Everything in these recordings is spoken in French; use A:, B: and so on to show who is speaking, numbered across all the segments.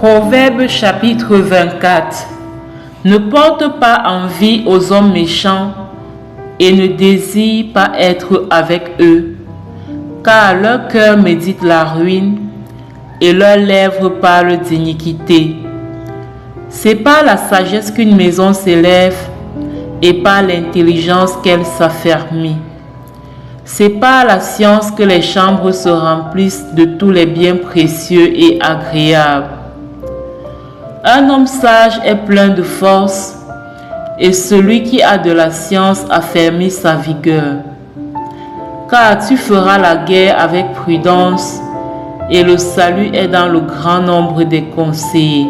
A: Proverbe chapitre 24. Ne porte pas envie aux hommes méchants et ne désire pas être avec eux, car leur cœur médite la ruine et leurs lèvres parlent d'iniquité. C'est par la sagesse qu'une maison s'élève et par l'intelligence qu'elle s'affermit. C'est par la science que les chambres se remplissent de tous les biens précieux et agréables. Un homme sage est plein de force, et celui qui a de la science affermit sa vigueur. Car tu feras la guerre avec prudence, et le salut est dans le grand nombre des conseillers.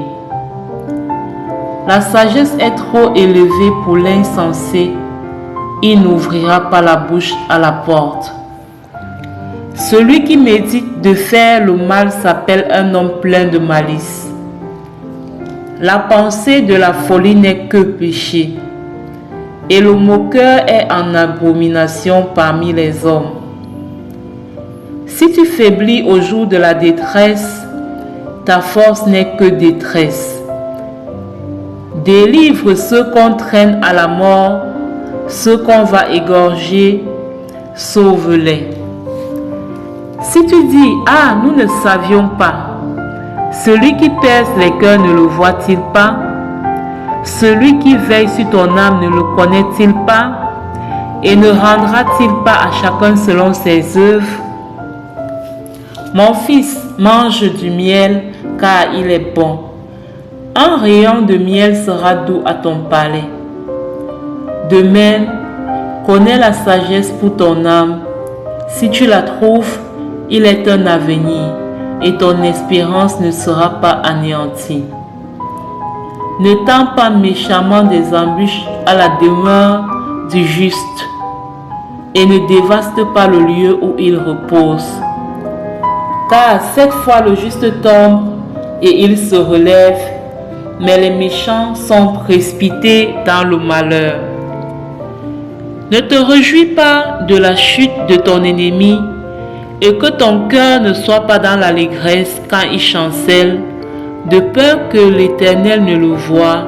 A: La sagesse est trop élevée pour l'insensé, il n'ouvrira pas la bouche à la porte. Celui qui médite de faire le mal s'appelle un homme plein de malice. La pensée de la folie n'est que péché, et le moqueur est en abomination parmi les hommes. Si tu faiblis au jour de la détresse, ta force n'est que détresse. Délivre ceux qu'on traîne à la mort, ceux qu'on va égorger, sauve-les. Si tu dis, « Ah, nous ne savions pas », celui qui perce les cœurs ne le voit-il pas? Celui qui veille sur ton âme ne le connaît-il pas? Et ne rendra-t-il pas à chacun selon ses œuvres? Mon fils, mange du miel, car il est bon. Un rayon de miel sera doux à ton palais. De même, connais la sagesse pour ton âme. Si tu la trouves, il est un avenir, et ton espérance ne sera pas anéantie. Ne tends pas méchamment des embûches à la demeure du juste, et ne dévaste pas le lieu où il repose. Car cette fois le juste tombe et il se relève, mais les méchants sont précipités dans le malheur. Ne te réjouis pas de la chute de ton ennemi, et que ton cœur ne soit pas dans l'allégresse quand il chancelle, de peur que l'Éternel ne le voie,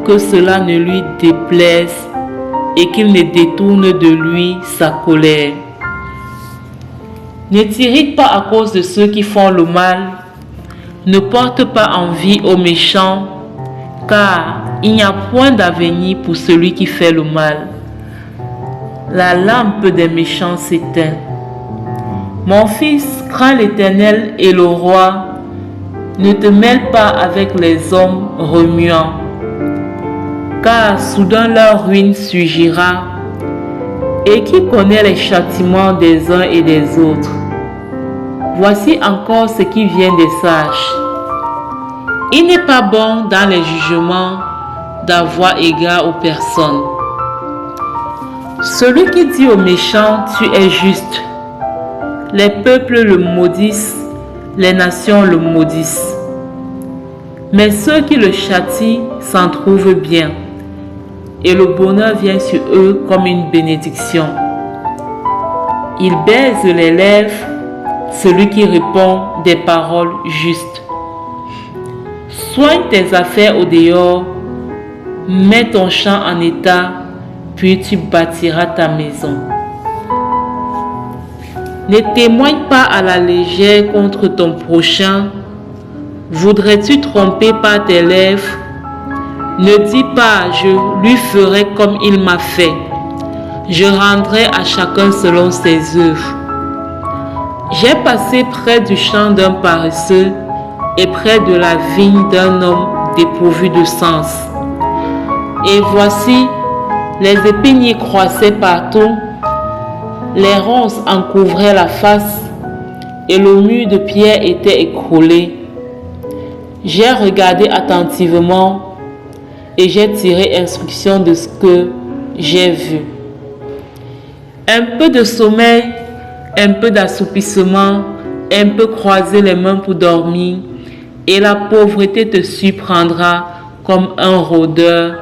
A: que cela ne lui déplaise et qu'il ne détourne de lui sa colère. Ne t'irrite pas à cause de ceux qui font le mal, ne porte pas envie aux méchants, car il n'y a point d'avenir pour celui qui fait le mal. La lampe des méchants s'éteint. Mon fils, crains l'Éternel et le roi, ne te mêle pas avec les hommes remuants, car soudain leur ruine surgira, et qui connaît les châtiments des uns et des autres? Voici encore ce qui vient des sages. Il n'est pas bon dans les jugements d'avoir égard aux personnes. Celui qui dit aux méchants, tu es juste, les peuples le maudissent, les nations le maudissent. Mais ceux qui le châtient s'en trouvent bien, et le bonheur vient sur eux comme une bénédiction. Il baise les lèvres, celui qui répond des paroles justes. Soigne tes affaires au dehors, mets ton champ en état, puis tu bâtiras ta maison. Ne témoigne pas à la légère contre ton prochain. Voudrais-tu tromper par tes lèvres? Ne dis pas, je lui ferai comme il m'a fait. Je rendrai à chacun selon ses œuvres. J'ai passé près du champ d'un paresseux et près de la vigne d'un homme dépourvu de sens. Et voici, les épines y croissaient partout, les ronces en couvraient la face, et le mur de pierre était écroulé. J'ai regardé attentivement, et j'ai tiré instruction de ce que j'ai vu. Un peu de sommeil, un peu d'assoupissement, un peu croiser les mains pour dormir, et la pauvreté te surprendra comme un rôdeur